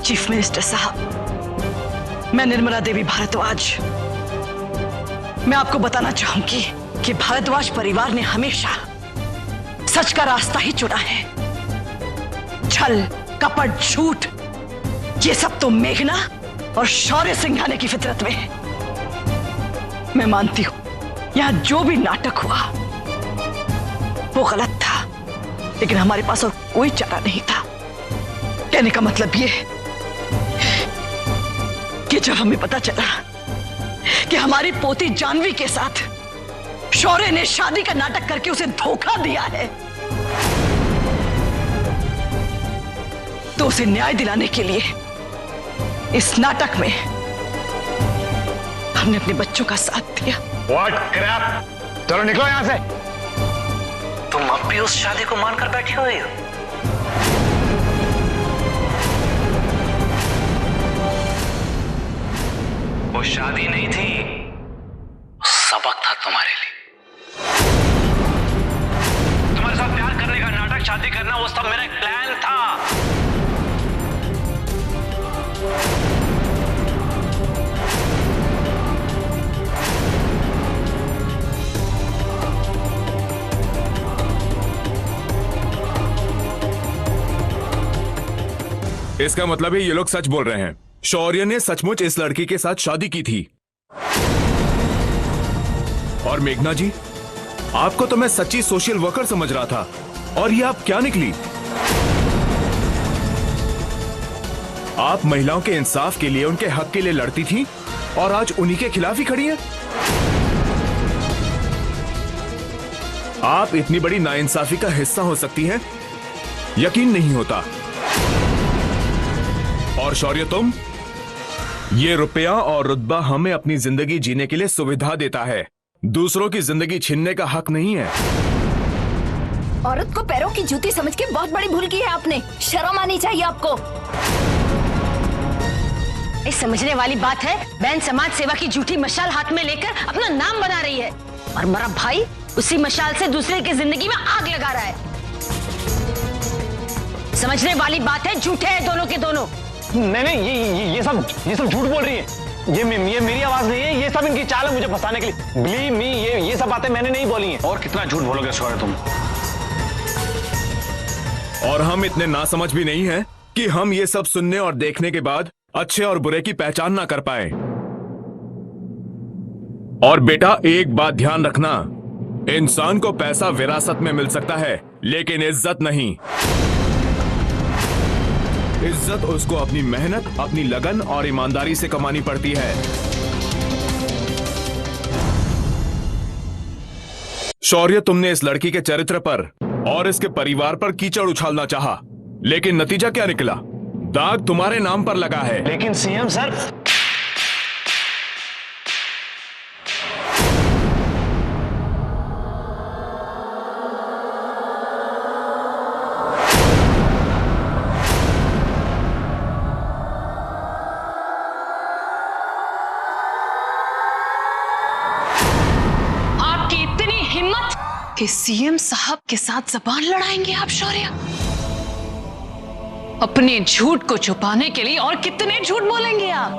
Chief minister साहब, मैं निर्मला देवी भारद्वाज, मैं आपको बताना चाहूंगी कि भारद्वाज परिवार ने हमेशा सच का रास्ता ही चुना है। छल, कपट, झूठ, ये सब तो मेघना और शौर्य सिंघाने की फितरत में है। मैं मानती हूं यहां जो भी नाटक हुआ वो गलत था, लेकिन हमारे पास और कोई चारा नहीं था। कहने का मतलब ये है कि जब हमें पता चला कि हमारी पोती जानवी के साथ शौर्य ने शादी का नाटक करके उसे धोखा दिया है, तो उसे न्याय दिलाने के लिए इस नाटक में हमने अपने बच्चों का साथ दिया। What crap? चलो निकलो यहां से। तुम अब भी उस शादी को मानकर बैठी हुई हो? वो शादी नहीं थी, सबक था तुम्हारे लिए। तुम्हारे साथ प्यार करने का नाटक, शादी करना, वो सब मेरा एक प्लान था। इसका मतलब है ये लोग सच बोल रहे हैं। शौर्य ने सचमुच इस लड़की के साथ शादी की थी। और मेघना जी, आपको तो मैं सच्ची सोशल वर्कर समझ रहा था, और ये आप क्या निकली? आप महिलाओं के इंसाफ के लिए, उनके हक के लिए लड़ती थी, और आज उन्हीं के खिलाफ ही खड़ी हैं। आप इतनी बड़ी नाइंसाफी का हिस्सा हो सकती हैं, यकीन नहीं होता। और शौर्य, तुम, ये रुपया और रुतबा हमें अपनी जिंदगी जीने के लिए सुविधा देता है, दूसरों की जिंदगी छीनने का हक नहीं है। औरत को पैरों की जूती समझ के बहुत बड़ी भूल की है आपने। शर्म आनी चाहिए आपको। इस समझने वाली बात है, बहन समाज सेवा की झूठी मशाल हाथ में लेकर अपना नाम बना रही है, और मरा भाई उसी मशाल से दूसरे की जिंदगी में आग लगा रहा है। समझने वाली बात है, झूठे हैं दोनों के दोनों। नहीं, ये सब झूठ बोल रही है। ये मेरी आवाज नहीं है, ये सब इनकी चाल है मुझे फंसाने के लिए। बिलीव मी, ये सब बातें मैंने नहीं बोली हैं। और कितना झूठ बोलोगे शौर्य तुम? और हम इतने नासमझ भी नहीं हैं कि हम ये सब सुनने और देखने के बाद अच्छे और बुरे की पहचान ना कर पाए। और बेटा, एक बात ध्यान रखना, इंसान को पैसा विरासत में मिल सकता है, लेकिन इज्जत नहीं। इज्जत उसको अपनी मेहनत, अपनी लगन और ईमानदारी से कमानी पड़ती है। शौर्य, तुमने इस लड़की के चरित्र पर और इसके परिवार पर कीचड़ उछालना चाहा, लेकिन नतीजा क्या निकला? दाग तुम्हारे नाम पर लगा है। लेकिन सीएम सर, कि सीएम साहब के साथ जबान लड़ाएंगे आप शौर्य? अपने झूठ को छुपाने के लिए और कितने झूठ बोलेंगे आप?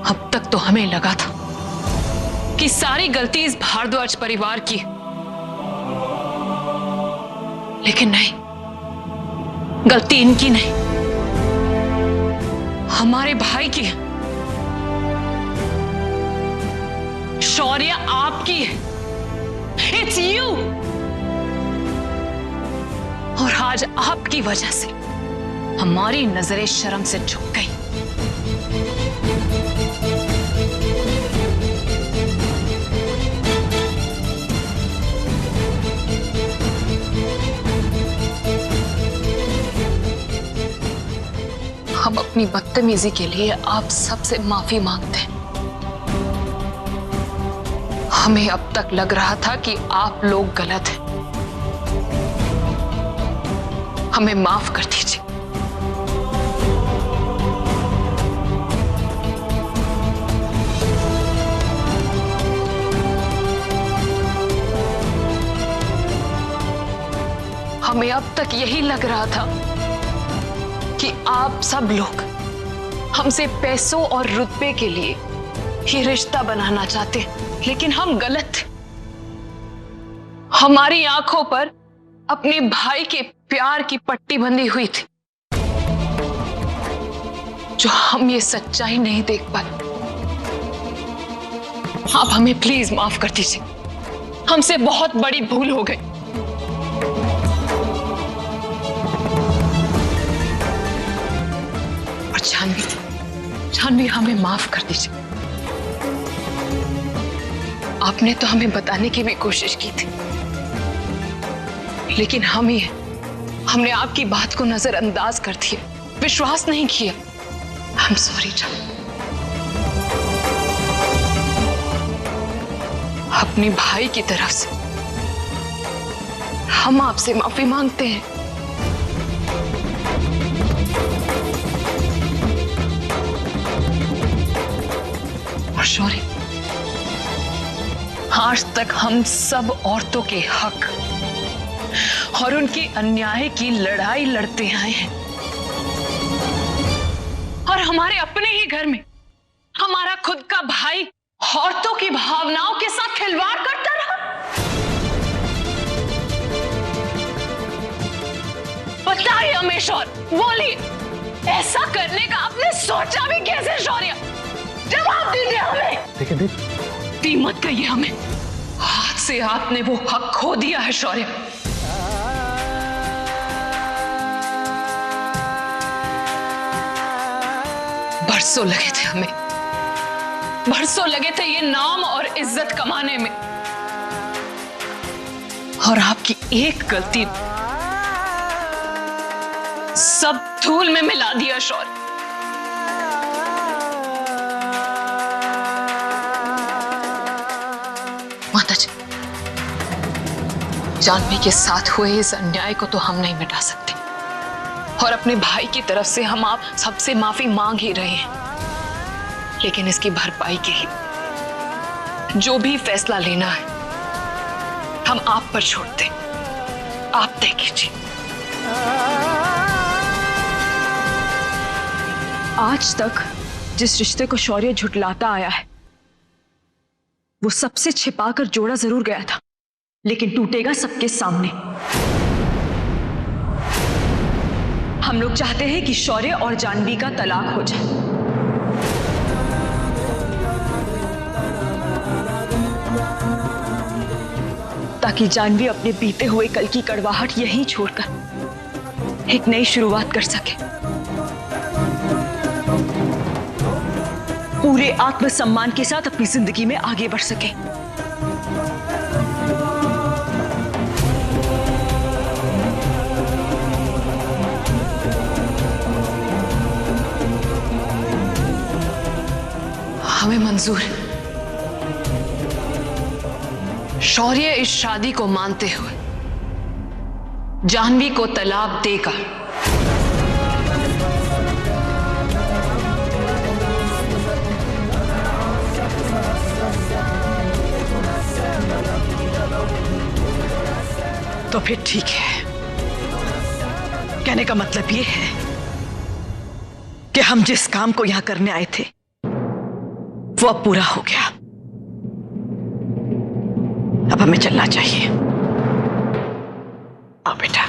अब तक तो हमें लगा था कि सारी गलती इस भारद्वाज परिवार की, लेकिन नहीं, गलती इनकी नहीं, हमारे भाई की है। शौर्य आपकी है। It's you! और आज आपकी वजह से हमारी नजरें शर्म से झुक गई। हम अपनी बदतमीजी के लिए आप सबसे माफी मांगते हैं। हमें अब तक लग रहा था कि आप लोग गलत हैं। हमें माफ कर दीजिए। हमें अब तक यही लग रहा था कि कि आप सब लोग हमसे पैसों और रुतबे के लिए ये रिश्ता बनाना चाहते हैं, लेकिन हम गलत थे। हमारी आंखों पर अपने भाई के प्यार की पट्टी बंधी हुई थी, जो हम ये सच्चाई नहीं देख पाए। आप हमें प्लीज माफ कर दीजिए, हमसे बहुत बड़ी भूल हो गई। और जानवी हमें माफ कर दीजिए। आपने तो हमें बताने की भी कोशिश की थी, लेकिन हमने आपकी बात को नजरअंदाज कर दिया, विश्वास नहीं किया। I'm sorry Janvi. अपने भाई की तरफ से हम आपसे माफी मांगते हैं। और शौर्य, आज तक हम सब औरतों के हक और उनके अन्याय की लड़ाई लड़ते आए हैं, और हमारे अपने ही घर में हमारा खुद का भाई औरतों की भावनाओं के साथ खिलवाड़ करता रहा। बताइए हमें शौर्य, बोलिए, ऐसा करने का आपने सोचा भी कैसे शौर्य? जवाब दीजिए हमें। देखिए मत कहिए हमें, हाथ से आपने वो हक खो दिया है शौर्य। बरसों लगे थे हमें, बरसों लगे थे ये नाम और इज्जत कमाने में, और आपकी एक गलती सब धूल में मिला दिया शौर्य। माता जी, जानवी के साथ हुए इस अन्याय को तो हम नहीं मिटा सकते, और अपने भाई की तरफ से हम आप सबसे माफी मांग ही रहे हैं, लेकिन इसकी भरपाई के लिए जो भी फैसला लेना है हम आप पर छोड़ते हैं, आप तय कीजिए। आज तक जिस रिश्ते को शौर्य झुठलाता आया है, वो सबसे छिपाकर जोड़ा जरूर गया था, लेकिन टूटेगा सबके सामने। हम लोग चाहते हैं कि शौर्य और जानवी का तलाक हो जाए। ताकि जानवी अपने बीते हुए कल की कड़वाहट यहीं छोड़कर एक नई शुरुआत कर सके, पूरे आत्मसम्मान के साथ अपनी जिंदगी में आगे बढ़ सके। हमें मंजूर है। शौर्य इस शादी को मानते हुए जानवी को तलाक देगा। तो फिर ठीक है, कहने का मतलब ये है कि हम जिस काम को यहां करने आए थे वो अब पूरा हो गया। अब हमें चलना चाहिए। आओ बेटा।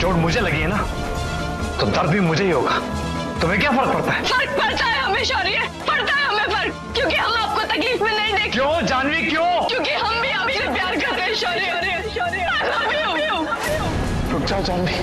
चोट मुझे लगी है ना, तो दर्द भी मुझे ही होगा। तुम्हें क्या फर्क पड़ता है? फर्क पड़ता है हमें शौर्य, पड़ता है हमें फर्क, क्योंकि हम आपको तकलीफ में नहीं देख। क्यों जानवी, क्यों? क्योंकि हम भी रुक जाओ जानवी।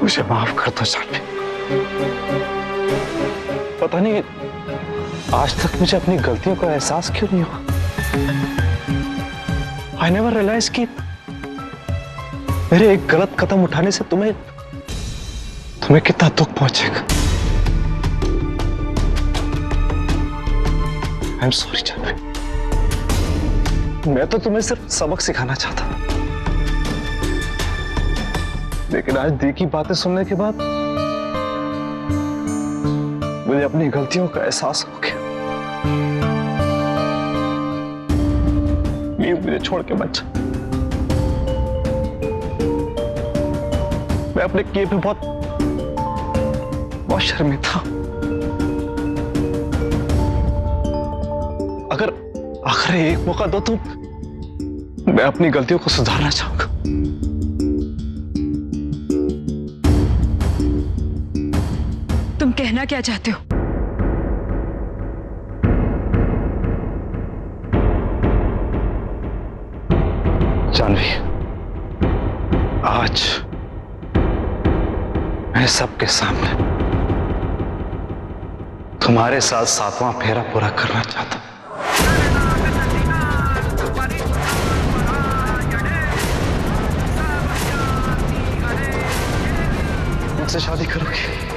मुझे माफ कर दो जानवी। पता नहीं आज तक मुझे अपनी गलतियों का एहसास क्यों नहीं हुआ। आई नेवर रियलाइज कि मेरे एक गलत कदम उठाने से तुम्हें कितना दुख पहुंचेगा। I am sorry Jahnavi. मैं तो तुम्हें सिर्फ सबक सिखाना चाहता था, लेकिन आज दी की बातें सुनने के बाद मुझे अपनी गलतियों का एहसास हो गया। प्लीज मुझे छोड़ के मत जा। मैं अपने किए पे बहुत शर्मिंदा हूं। अगर एक मौका दो तो मैं अपनी गलतियों को सुधारना चाहूंगा। तुम कहना क्या चाहते हो? जानवी, आज मैं सबके सामने तुम्हारे साथ 7वां फेरा पूरा करना चाहता हूं। मुझसे शादी करोगे?